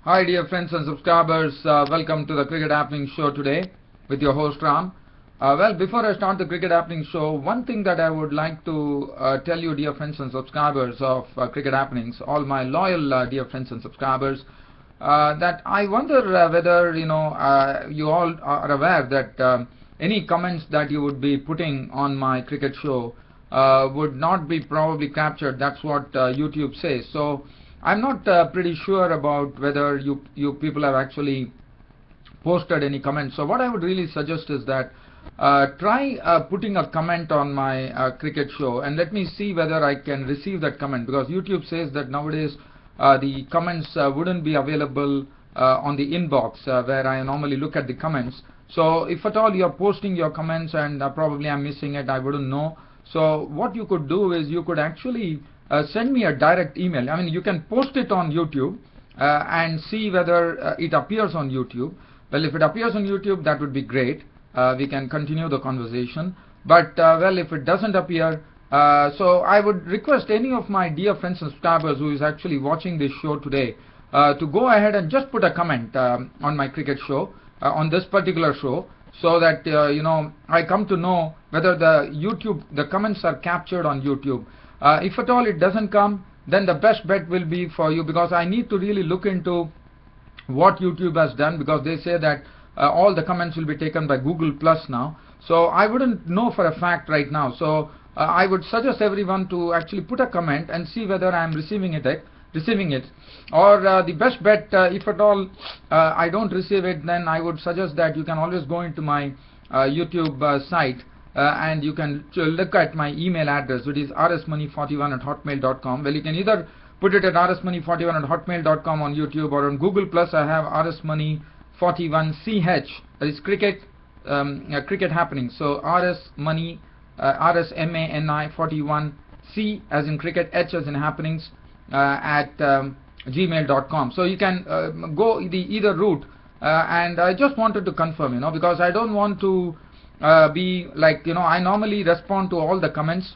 Hi dear friends and subscribers, welcome to the Cricket Happening Show today with your host Ram. Well, before I start the Cricket Happening Show, one thing that I would like to tell you dear friends and subscribers of Cricket Happenings, all my loyal dear friends and subscribers, that I wonder whether you all are aware that any comments that you would be putting on my cricket show would not be probably captured. That's what YouTube says. So I'm not pretty sure about whether you people have actually posted any comments. So what I would really suggest is that try putting a comment on my cricket show and let me see whether I can receive that comment, because YouTube says that nowadays the comments wouldn't be available on the inbox where I normally look at the comments. So if at all you're posting your comments and probably I'm missing it, I wouldn't know. So what you could do is you could actually send me a direct email. I mean, you can post it on YouTube and see whether it appears on YouTube. Well, if it appears on YouTube, that would be great. We can continue the conversation. But well, if it doesn't appear, so I would request any of my dear friends and subscribers who is actually watching this show today to go ahead and just put a comment on my cricket show, on this particular show, so that I come to know whether the comments are captured on YouTube. If at all it doesn't come, then the best bet will be for you, because I need to really look into what YouTube has done, because they say that all the comments will be taken by Google Plus now. So I wouldn't know for a fact right now. So I would suggest everyone to actually put a comment and see whether I am receiving it, or the best bet, if at all I don't receive it, then I would suggest that you can always go into my YouTube site and you can look at my email address, which is rsmoney41@hotmail.com. Well, you can either put it at rsmoney41@hotmail.com on YouTube, or on Google Plus I have rsmoney41ch, that is cricket happening. So rsmani 41 c as in cricket, h as in happenings, at gmail.com. So you can go either route, and I just wanted to confirm, because I don't want to be like, I normally respond to all the comments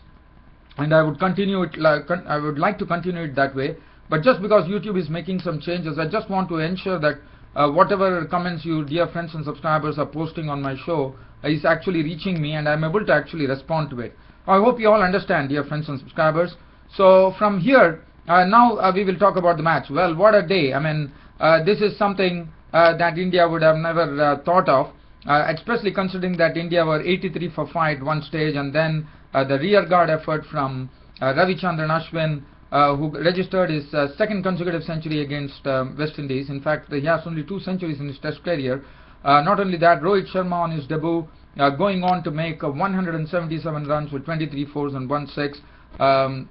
and I would continue it I would like to continue it that way. But just because YouTube is making some changes, I just want to ensure that whatever comments you dear friends and subscribers are posting on my show is actually reaching me and I'm able to actually respond to it. I hope you all understand, dear friends and subscribers. So from here, now we will talk about the match. Well, what a day. I mean, this is something that India would have never thought of, especially considering that India were 83 for 5 at one stage, and then the rear guard effort from Ravichandran Ashwin, who registered his second consecutive century against West Indies. In fact, he has only 2 centuries in his test career. Not only that, Rohit Sharma on his debut, going on to make 177 runs with 23 fours and 1 6. And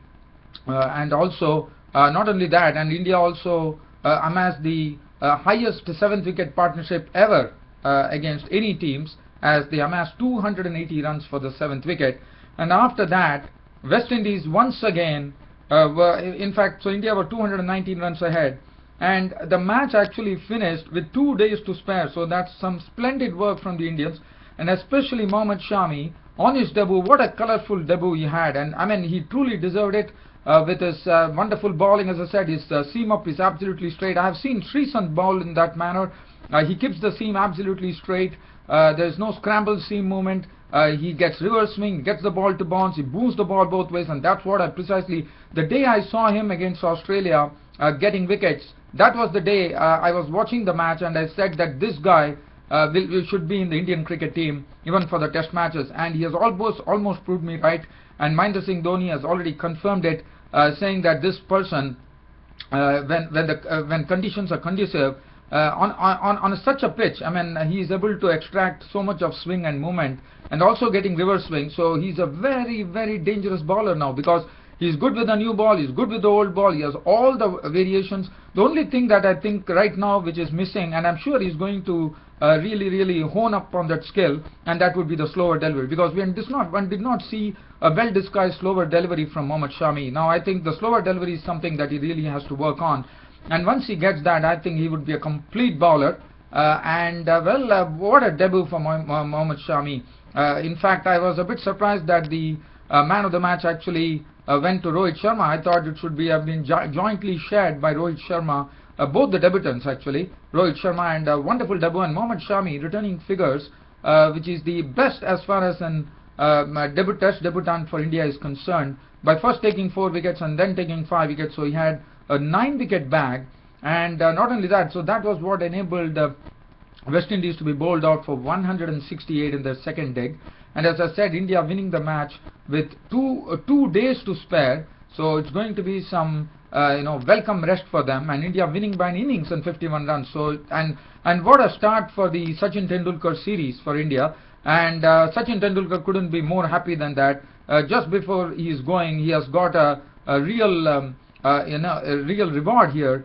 also, not only that, and India also amassed the highest 7th wicket partnership ever against any teams, as they amassed 280 runs for the 7th wicket. And after that, West Indies once again were, in fact, so India were 219 runs ahead, and the match actually finished with 2 days to spare. So that's some splendid work from the Indians, and especially Mohammed Shamis on his debut. What a colorful debut he had, and I mean, he truly deserved it with his wonderful bowling. As I said, his seam up is absolutely straight. I have seen Sreesanth bowl in that manner. He keeps the seam absolutely straight. There's no scramble seam movement. He gets reverse swing, gets the ball to bounce, he booms the ball both ways, and that's what precisely the day I saw him against Australia getting wickets. That was the day I was watching the match, and I said that this guy should be in the Indian cricket team even for the test matches, and he has almost proved me right. And Mahendra Singh Dhoni has already confirmed it, saying that this person, when conditions are conducive, on such a pitch, I mean, he is able to extract so much of swing and movement, and also getting reverse swing. So he's a very, very dangerous bowler now, because he's good with the new ball, he's good with the old ball, he has all the variations. The only thing that I think right now which is missing, and I'm sure he's going to really hone up on that skill, and that would be the slower delivery, because one did not see a well disguised slower delivery from Mohammed Shamis. Now I think the slower delivery is something that he really has to work on, and once he gets that, I think he would be a complete bowler. Well, what a debut for Mohammed Shamis. In fact, I was a bit surprised that the man of the match actually went to Rohit Sharma. I thought it should have been jointly shared by Rohit Sharma, both the debutants actually, Rohit Sharma and wonderful debut, and Mohammed Shamis returning figures, which is the best as far as an test debutant for India is concerned, by first taking 4 wickets and then taking 5 wickets. So he had a 9-wicket bag, and not only that, so that was what enabled West Indies to be bowled out for 168 in their second leg. And as I said, India winning the match with two days to spare, so it's going to be some welcome rest for them, and India winning by an innings and 51 runs. So and what a start for the Sachin Tendulkar series for India. And Sachin Tendulkar couldn't be more happy than that. Just before he is going, he has got a real real reward here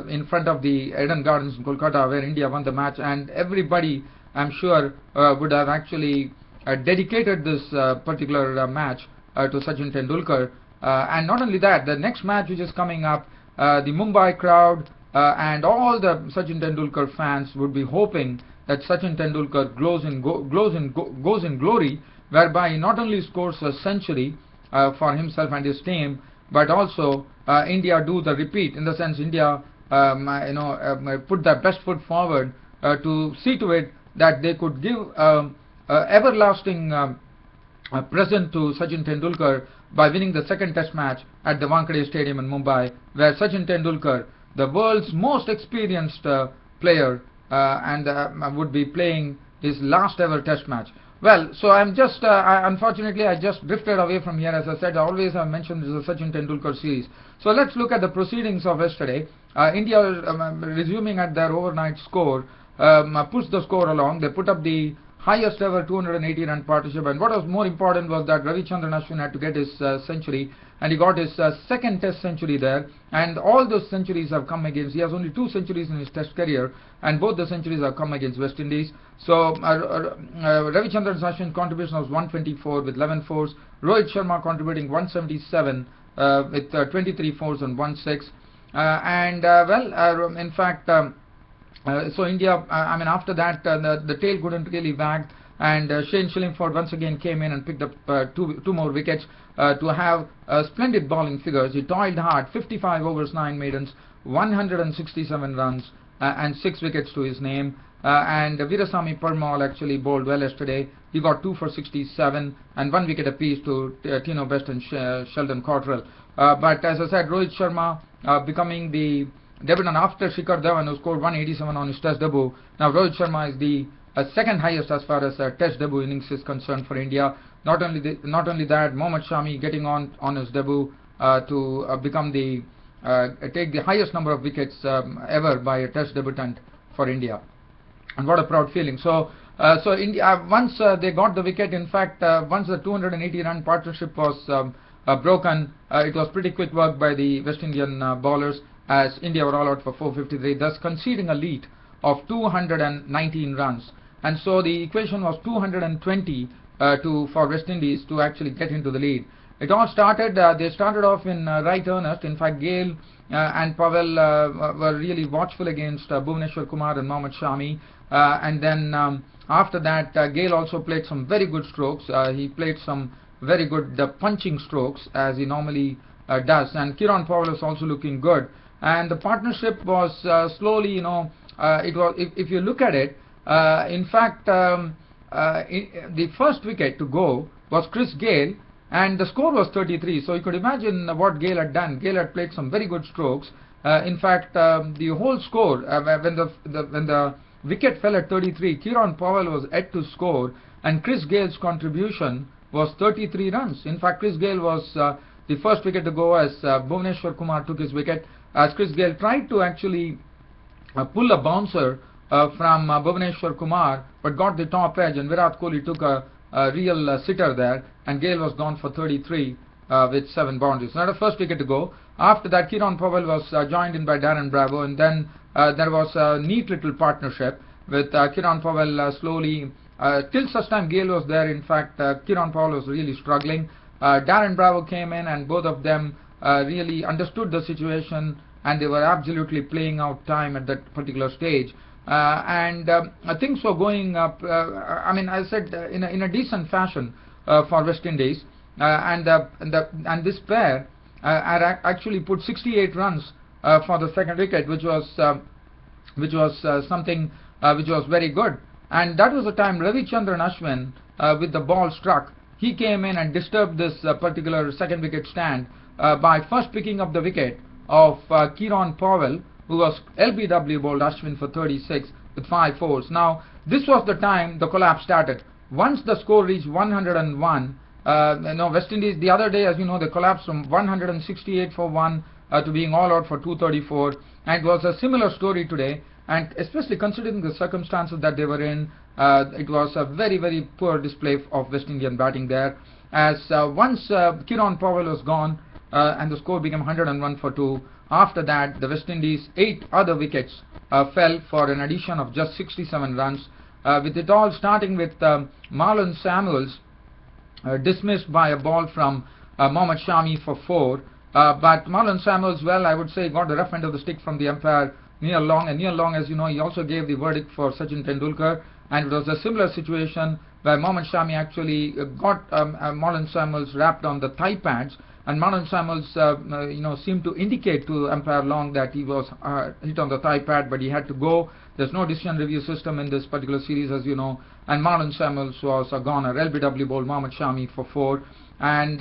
in front of the Eden Gardens in Kolkata, where India won the match, and everybody, I'm sure, would have actually dedicated this particular match to Sachin Tendulkar. And not only that, the next match which is coming up, the Mumbai crowd and all the Sachin Tendulkar fans would be hoping that Sachin Tendulkar goes in glory, whereby he not only scores a century for himself and his team, but also India do the repeat, in the sense India put their best foot forward to see to it that they could give everlasting present to Sachin Tendulkar by winning the second test match at the Wankhede Stadium in Mumbai, where Sachin Tendulkar, the world's most experienced player, would be playing his last ever test match. Well, so I'm just, unfortunately, I just drifted away from here. As I said, I always have mentioned this is a Sachin Tendulkar series. So let's look at the proceedings of yesterday. India, resuming at their overnight score, pushed the score along. They put up the highest ever 280 run partnership, and what was more important was that Ravichandran Ashwin had to get his century, and he got his second test century there, and all those centuries have come against, he has only 2 centuries in his test career, and both the centuries have come against West Indies. So Ravichandran Ashwin's contribution was 124 with 11 fours, Rohit Sharma contributing 177 with 23 fours and 1 6, in fact, so India, after that, the tail couldn't really wag, and Shane Shillingford once again came in and picked up two more wickets to have splendid bowling figures. He toiled hard, 55 overs, 9 maidens, 167 runs, and 6 wickets to his name. And Veerasamy Parmal actually bowled well yesterday. He got 2 for 67 and 1 wicket apiece to Tino Best and Sheldon Cottrell. But as I said, Rohit Sharma becoming the debutant after Shikhar Dhawan, who scored 187 on his test debut. Now Rohit Sharma is the second highest as far as test debut innings is concerned for India. Not only that, Mohammed Shamis getting on his debut to become take the highest number of wickets ever by a test debutant for India. And what a proud feeling. So India, once they got the wicket, in fact, once the 280 run partnership was broken, it was pretty quick work by the West Indian bowlers, as India were all out for 453, thus conceding a lead of 219 runs. And so the equation was 220 for West Indies to actually get into the lead. It all started, they started off in right earnest. In fact, Gale and Powell were really watchful against Bhuvneshwar Kumar and Mohammed Shamis. And then after that, Gale also played some very good strokes. He played some very good punching strokes, as he normally does. And Kieron Powell is also looking good. And the partnership was slowly, it was, if you look at it, in fact, the first wicket to go was Chris Gale, and the score was 33. So you could imagine what Gale had done. Gale had played some very good strokes. In fact, the whole score, when the wicket fell at 33, Kieron Powell was yet to score, and Chris Gale's contribution was 33 runs. In fact, Chris Gale was the first wicket to go as Bhuvneshwar Kumar took his wicket, as Chris Gale tried to actually pull a bouncer from Bhuvneshwar Kumar, but got the top edge, and Virat Kohli took a real sitter there, and Gale was gone for 33 with 7 boundaries. Now the first wicket to go. After that, Kieron Powell was joined in by Darren Bravo, and then there was a neat little partnership with Kieron Powell slowly, till such time Gale was there. In fact, Kieron Powell was really struggling. Darren Bravo came in, and both of them really understood the situation, and they were absolutely playing out time at that particular stage. Things were going up, I said, in a decent fashion for West Indies. and this pair had actually put 68 runs for the second wicket, which was something which was very good. And that was the time Ravichandran Ashwin, with the ball struck, he came in and disturbed this particular second wicket stand by first picking up the wicket of Quinton Powell, who was LBW bowled Ashwin for 36 with 5 fours. Now this was the time the collapse started. Once the score reached 101, West Indies the other day, as you know, they collapsed from 168 for 1 to being all out for 234, and it was a similar story today. And especially considering the circumstances that they were in, it was a very, very poor display of West Indian batting there. As once Quinton Powell was gone, and the score became 101 for 2. After that, the West Indies 8 other wickets fell for an addition of just 67 runs. With it all starting with Marlon Samuels dismissed by a ball from Mohammed Shamis for 4. But Marlon Samuels, well, I would say, got the rough end of the stick from the umpire Neil Long, and Neil Long, as you know, he also gave the verdict for Sachin Tendulkar, and it was a similar situation where Mohammed Shami actually got Marlon Samuels wrapped on the thigh pads, and Marlon Samuels seemed to indicate to umpire Long that he was hit on the thigh pad, but he had to go. There's no decision review system in this particular series, as you know, and Marlon Samuels was a goner. LBW bowled Mohammed Shami for 4, and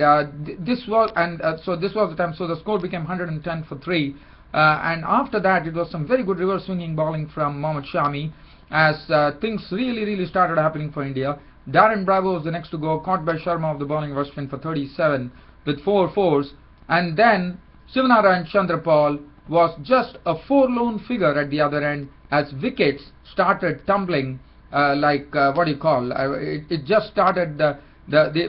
this was the time. So the score became 110 for 3. And after that, it was some very good reverse swinging bowling from Mohammed Shami as things really started happening for India. Darren Bravo was the next to go, caught by Sharma of the bowling of Ashwin for 37 with 4 fours. And then Sivanarayan Chandrapal was just a forlorn figure at the other end as wickets started tumbling it just started, the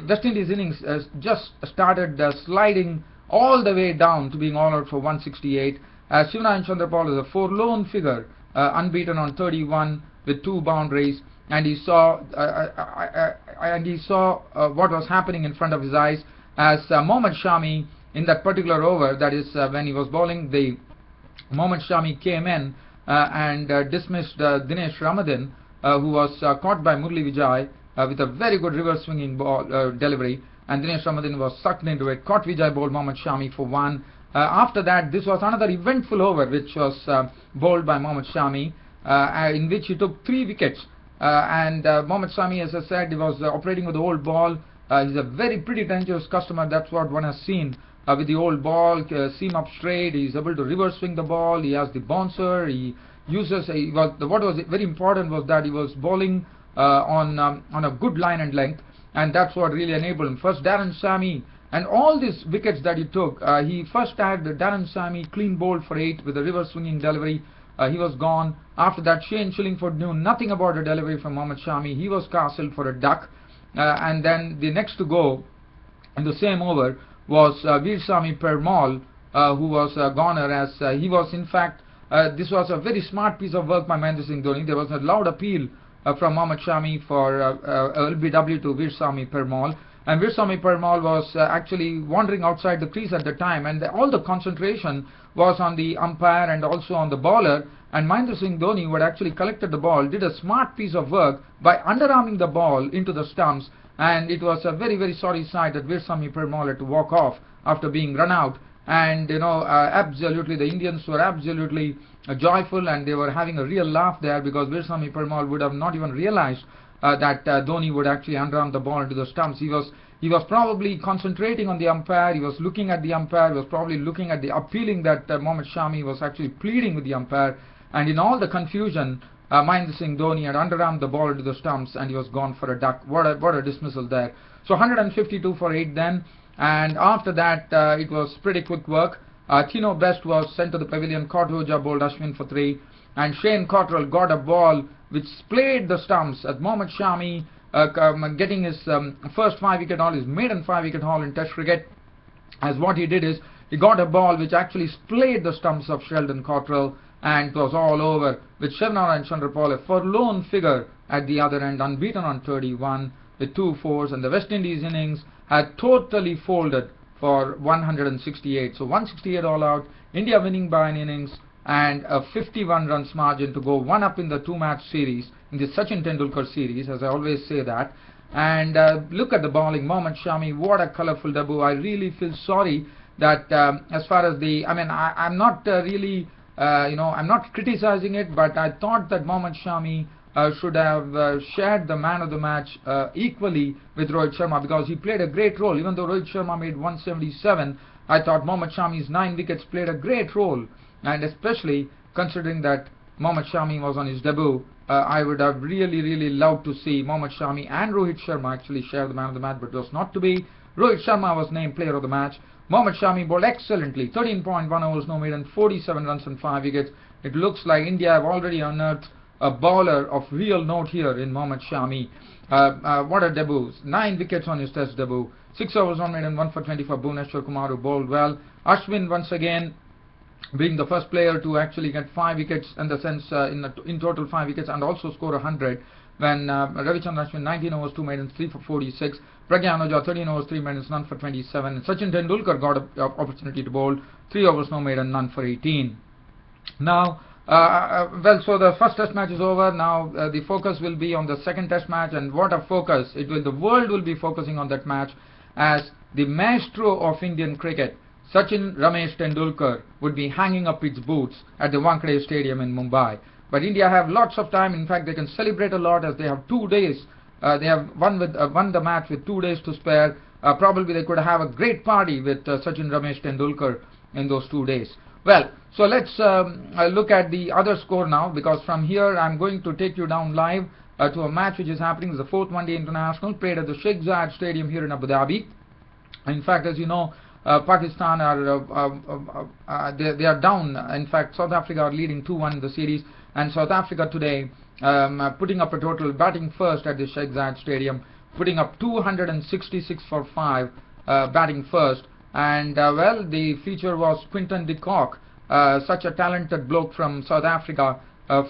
West Indies innings just started sliding all the way down to being all out for 168. Sivanarayan Chandrapal is a forlorn figure, unbeaten on 31 with 2 boundaries, and he saw what was happening in front of his eyes as Mohammed Shami in that particular over, that is when he was bowling, Mohammed Shami came in and dismissed Dinesh Ramadan, who was caught by Murli Vijay with a very good reverse swinging ball delivery, and Dinesh Ramadan was sucked into it. Caught Vijay bowled Mohammed Shami for 1. After that, this was another eventful over which was bowled by Mohammed Shami, in which he took 3 wickets. And Mohammed Shami, as I said, he was operating with the old ball. He's a very pretty dangerous customer. That's what one has seen with the old ball. Seam up straight. He's able to reverse swing the ball. He has the bouncer. He uses. What was very important was that he was bowling on a good line and length, and that's what really enabled him. First, Darren Sammy, and all these wickets that he took, he first had Darren Sammy clean bowled for 8 with a reverse swinging delivery. He was gone. After that, Shane Chillingford knew nothing about the delivery from Mohammed Shami. He was castled for a duck. And then the next to go in the same over was Veersamy Permaul, who was a goner, as he was in fact, this was a very smart piece of work by Mahendra Singh Dhoni. There was a loud appeal from Mohammed Shami for LBW to Veersamy Permaul. And Veersamy Permaul was actually wandering outside the crease at the time, and all the concentration was on the umpire and also on the bowler. And Mahendra Singh Dhoni, who had actually collected the ball, did a smart piece of work by underarming the ball into the stumps, and it was a very sorry sight that Veersamy Permaul had to walk off after being run out. And absolutely, the Indians were absolutely joyful, and they were having a real laugh there, because Veersamy Permaul would have not even realized that Dhoni would actually underarm the ball into the stumps. He was probably concentrating on the umpire. He was looking at the umpire. He was probably looking at the appealing that Mohammed Shami was actually pleading with the umpire. And in all the confusion, Mahendra Singh Dhoni had underarmed the ball into the stumps, and he was gone for a duck. What a dismissal there. So 152 for 8 then. And after that, it was pretty quick work. Tino Best was sent to the pavilion. Kothoja bowled Ashwin for 3. And Shane Cottrell got a ball which splayed the stumps at Mohammed Shami, getting his first 5-wicket haul, his maiden 5-wicket haul in Test cricket. As what he did is, he got a ball which actually splayed the stumps of Sheldon Cottrell, and it was all over with Sivanarayan Chandrapal, a forlorn figure at the other end, unbeaten on 31 with 2 fours, and the West Indies innings had totally folded for 168. So 168 all out, India winning by an innings and a 51 runs margin to go 1 up in the 2-match series, in the Sachin Tendulkar series, as I always say that. And look at the bowling. Mohammed Shami, what a colourful debut. I really feel sorry that as far as the, I'm not really, I'm not criticizing it, but I thought that Mohammed Shami should have shared the man of the match equally with Rohit Sharma, because he played a great role. Even though Rohit Sharma made 177, I thought Mohammed Shami's 9 wickets played a great role, and especially considering that Mohammed Shami was on his debut, I would have really loved to see Mohammed Shami and Rohit Sharma actually share the man of the match, but it was not to be. Rohit Sharma was named player of the match. Mohammed Shami bowled excellently, 13.1 overs, no maiden, 47 runs and 5 wickets. It looks like India have already unearthed a bowler of real note here in Mohammed Shami. What a debut. 9 wickets on his test debut. 6 overs, 1 maiden, 1 for 20 for Bhuvneshwar Kumar, who bowled well. Ashwin once again being the first player to actually get 5 wickets, in the sense in total 5 wickets, and also score 100, when Ravichandran Ashwin 19 overs, 2 maidens, 3 for 46. Pragya Anuja 13 overs, 3 maidens, none for 27. And Sachin Tendulkar got an opportunity to bowl 3 overs, no maiden, none for 18. Now, well, so the first test match is over. Now the focus will be on the second test match, and what a focus it will. The world will be focusing on that match, as the maestro of Indian cricket, Sachin Ramesh Tendulkar, would be hanging up its boots at the Wankhede Stadium in Mumbai. But India have lots of time. In fact, they can celebrate a lot, as they have 2 days. They have won the match with 2 days to spare. Probably they could have a great party with Sachin Ramesh Tendulkar in those 2 days. Well, so let's look at the other score now, because from here I'm going to take you down live to a match which is happening. It's the 4th One Day International, played at the Sheikh Zayed Stadium here in Abu Dhabi. In fact, as you know, Pakistan are they are down. In fact, South Africa are leading 2-1 in the series, and South Africa today putting up a total, batting first at the Sheikh Zayed Stadium, putting up 266 for 5, batting first. And well, the feature was Quinton de Kock, such a talented bloke from South Africa,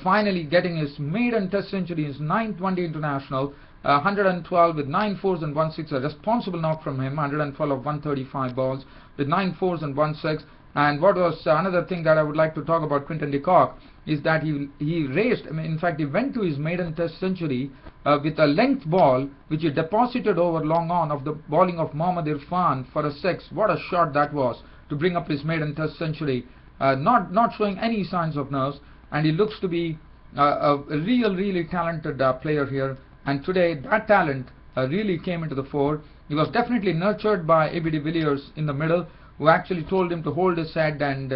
finally getting his maiden test century, his 9th One Day International. 112 with 9 fours and 1 6, a responsible knock from him. 112 of 135 balls with 9 fours and 1 6. And what was another thing that I would like to talk about Quinton de Kock is that he raised, in fact he went to his maiden test century with a length ball which he deposited over long on of the bowling of Mohammad Irfan for a 6. What a shot that was to bring up his maiden test century, not showing any signs of nerves, and he looks to be a really talented player here. And today that talent really came into the fore. He was definitely nurtured by A.B. de Villiers in the middle, who actually told him to hold his head and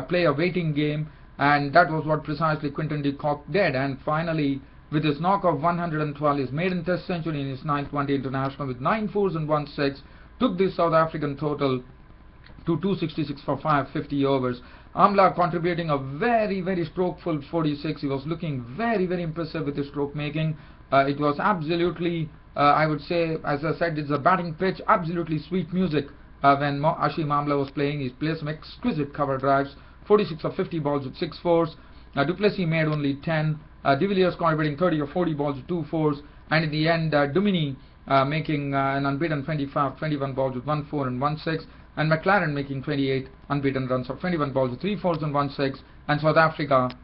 play a waiting game, and that was what precisely Quinton de Kock did. And finally, with his knock of 112, his maiden test century in his 9th One Day International with 9 fours and 1 6, took the South African total to 266 for 550 overs. Amla contributing a very strokeful 46. He was looking very impressive with his stroke making. It was absolutely, I would say, as I said, it's a batting pitch, absolutely sweet music when Ashim Amla was playing. He played some exquisite cover drives, 46 of 50 balls with 6 fours. Du Plessis made only 10. De Villiers contributing 30 of 40 balls with 2 fours. And in the end, Dumini making an unbeaten 21 balls with 1 4 and 1 6. And McLaren making 28 unbeaten runs of 21 balls with 3 fours and 1 6. And South Africa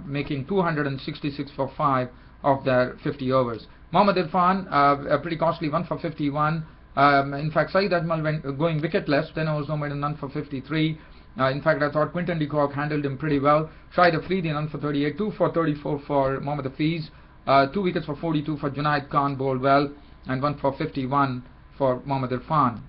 making 266 for 5 of their 50 overs. Mohammad Irfan, a pretty costly 1 for 51. In fact, Saeed Ajmal went going wicketless, 10 overs, no maiden, none for 53. In fact, I thought Quinton de Kock handled him pretty well. Shahid Afridi, none for 38, 2 for 34 for Mohammad Hafiz, 2 wickets for 42 for Junaid Khan, bowled well, and 1 for 51 for Mohammad Irfan.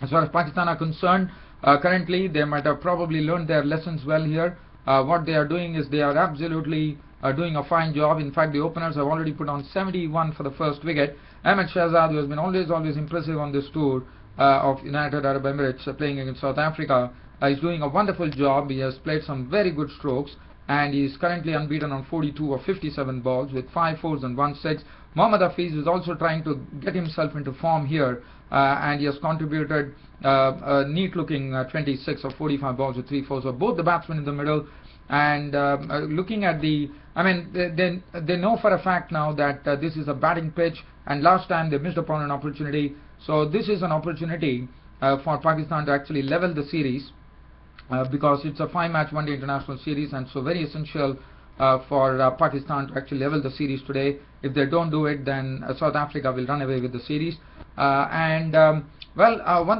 As far as Pakistan are concerned, currently they might have probably learned their lessons well here. What they are doing is they are absolutely doing a fine job. In fact, the openers have already put on 71 for the first wicket. Ahmed Shahzad, who has been always impressive on this tour of United Arab Emirates, playing against South Africa, is doing a wonderful job. He has played some very good strokes, and he is currently unbeaten on 42 of 57 balls with 5 fours and 1 6. Mohammad Hafiz is also trying to get himself into form here, and he has contributed a neat looking 26 of 45 balls with 3 fours. So both the batsmen in the middle. And looking at the, they know for a fact now that this is a batting pitch, and last time they missed upon an opportunity. So this is an opportunity for Pakistan to actually level the series, because it's a 5-match One Day International series, and so very essential for Pakistan to actually level the series today. If they don't do it, then South Africa will run away with the series. One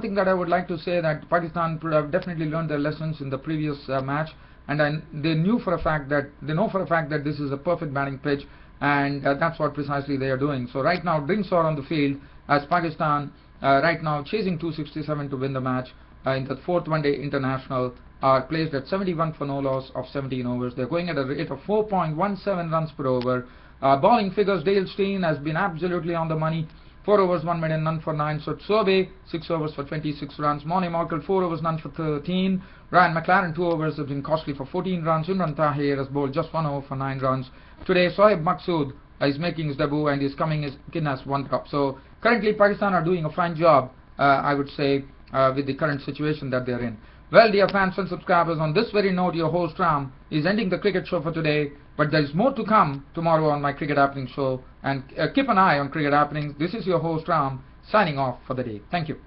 thing that I would like to say, that Pakistan would have definitely learned their lessons in the previous match, and they know for a fact that this is a perfect batting pitch, and that's what precisely they are doing. So right now drinks are on the field as Pakistan right now chasing 267 to win the match in the fourth one-day international, are placed at 71 for no loss of 17 overs. They're going at a rate of 4.17 runs per over. Bowling figures, Dale Steyn has been absolutely on the money. 4 overs, 1 maiden, none for 9. So Sobe, 6 overs for 26 runs. Moni Morkel, 4 overs, none for 13. Ryan McLaren, 2 overs, has been costly for 14 runs. Imran Tahir has bowled just 1 over for 9 runs. Today, Sohaib Maqsood is making his debut and is coming in as 1 drop. So currently, Pakistan are doing a fine job, I would say, with the current situation that they're in. Well, dear fans and subscribers, on this very note, your host Ram is ending the cricket show for today. But there is more to come tomorrow on my Cricket Happening show. And keep an eye on Cricket Happenings. This is your host Ram signing off for the day. Thank you.